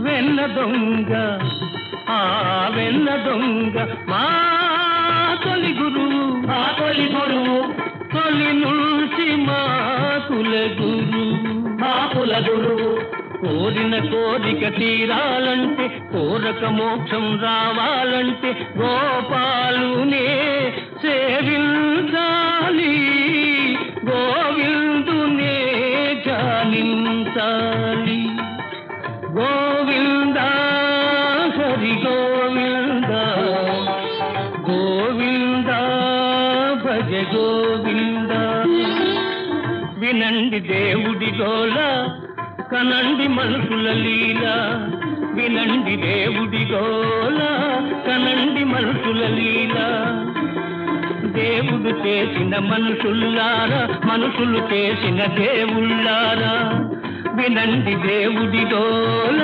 వెన్న దొంగ ఆ వెన్న దొంగ మా తొలి గురువు తొలి నుంచి మా కుల గురువు కోరిన కోరిక తీరాలంటే కోరక మోక్షం రావాలంటే గోపాలునే సేవించాలి గోవిందునే జానించాలి గోవింద హరి గోవింద గోవింద భజ గోవింద వినండి దేవుడి గోల కనండి మనుషుల లీల వినండి దేవుడి గోల కనండి మనుషుల లీల దేవుడు చేసిన మనుషుల్లారా మనుషులు చేసిన దేవుళ్ళారా వినండి దేవుడి గోల